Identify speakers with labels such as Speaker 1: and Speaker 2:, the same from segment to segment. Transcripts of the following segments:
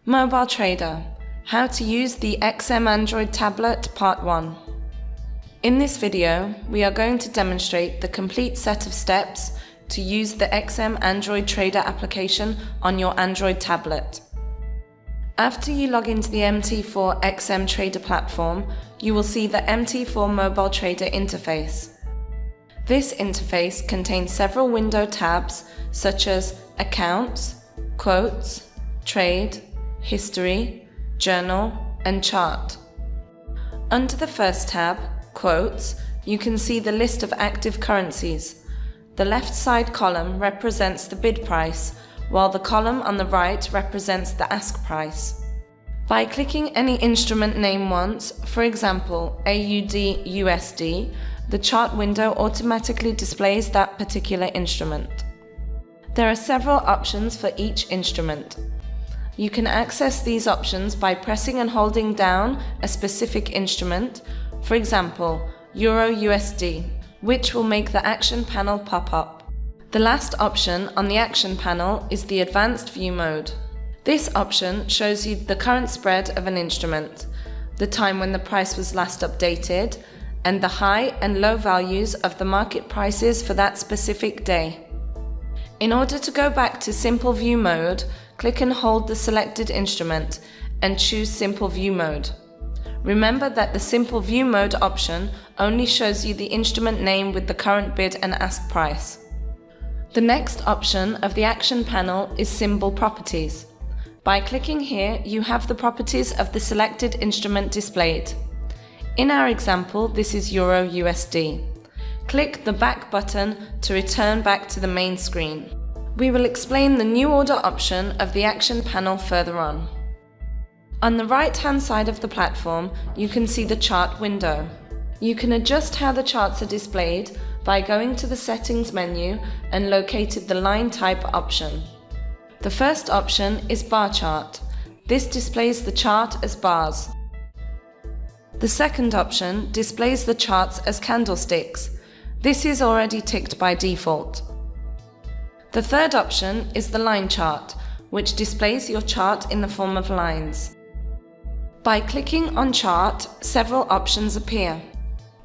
Speaker 1: Mobile Trader: How to use the XM Android tablet Part 1. In this video, we are going to demonstrate the complete set of steps to use the XM Android Trader application on your Android tablet. After you log into the MT4 XM Trader platform, you will see the MT4 Mobile Trader interface. This interface contains several window tabs such as Accounts, Quotes, Trade, History, Journal, and Chart. Under the first tab, Quotes, you can see the list of active currencies. The left side column represents the bid price, while the column on the right represents the ask price. By clicking any instrument name once, for example AUD USD, the chart window automatically displays that particular instrument. There are several options for each instrument. You can access these options by pressing and holding down a specific instrument, for example, Euro USD, which will make the action panel pop up. The last option on the action panel is the Advanced View mode. This option shows you the current spread of an instrument, the time when the price was last updated, and the high and low values of the market prices for that specific day. In order to go back to Simple View mode, click and hold the selected instrument and choose Simple View mode. Remember that the Simple View mode option only shows you the instrument name with the current bid and ask price. The next option of the action panel is Symbol Properties. By clicking here, you have the properties of the selected instrument displayed. In our example, this is Euro USD. Click the Back button to return back to the main screen. We will explain the new order option of the action panel further on. On the right-hand side of the platform, you can see the chart window. You can adjust how the charts are displayed by going to the Settings menu and locating the Line Type option. The first option is Bar Chart. This displays the chart as bars. The second option displays the charts as candlesticks. This is already ticked by default. The third option is the Line Chart, which displays your chart in the form of lines. By clicking on Chart, several options appear.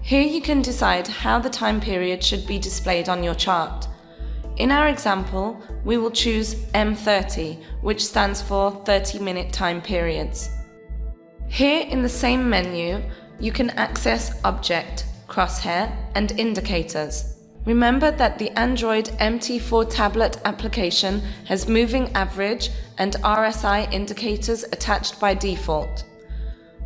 Speaker 1: Here you can decide how the time period should be displayed on your chart. In our example, we will choose M30, which stands for 30-minute time periods. Here in the same menu, you can access Object, Crosshair, and Indicators. Remember that the Android MT4 tablet application has moving average and RSI indicators attached by default.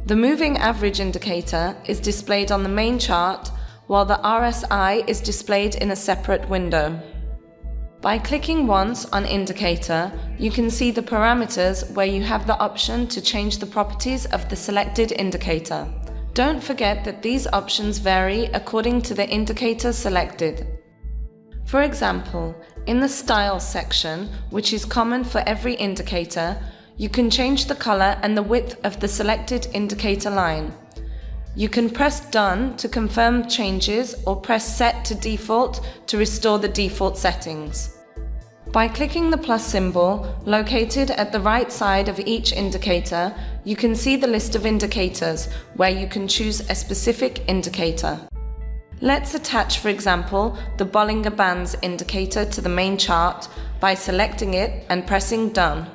Speaker 1: The moving average indicator is displayed on the main chart, while the RSI is displayed in a separate window. By clicking once on Indicator, you can see the parameters where you have the option to change the properties of the selected indicator. Don't forget that these options vary according to the indicator selected. For example, in the Styles section, which is common for every indicator, you can change the color and the width of the selected indicator line. You can press Done to confirm changes or press Set to Default to restore the default settings. By clicking the plus symbol located at the right side of each indicator, you can see the list of indicators where you can choose a specific indicator. Let's attach, for example, the Bollinger Bands indicator to the main chart by selecting it and pressing Done.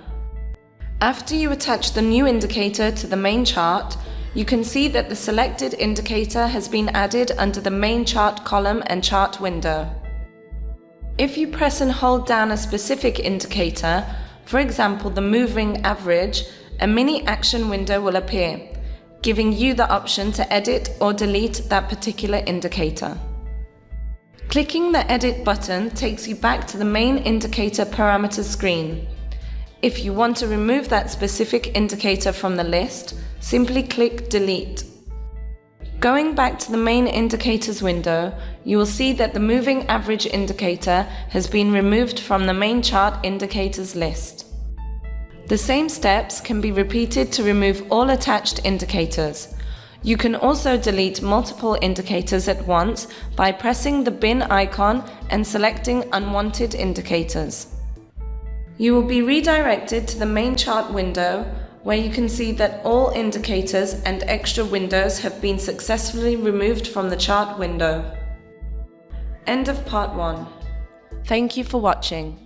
Speaker 1: After you attach the new indicator to the main chart, you can see that the selected indicator has been added under the main chart column and chart window. If you press and hold down a specific indicator, for example the moving average, a mini action window will appear, giving you the option to edit or delete that particular indicator. Clicking the Edit button takes you back to the main indicator parameters screen. If you want to remove that specific indicator from the list, simply click Delete. Going back to the main indicators window, you will see that the moving average indicator has been removed from the main chart indicators list. The same steps can be repeated to remove all attached indicators. You can also delete multiple indicators at once by pressing the bin icon and selecting Unwanted Indicators. You will be redirected to the main chart window, where you can see that all indicators and extra windows have been successfully removed from the chart window. End of part 1. Thank you for watching.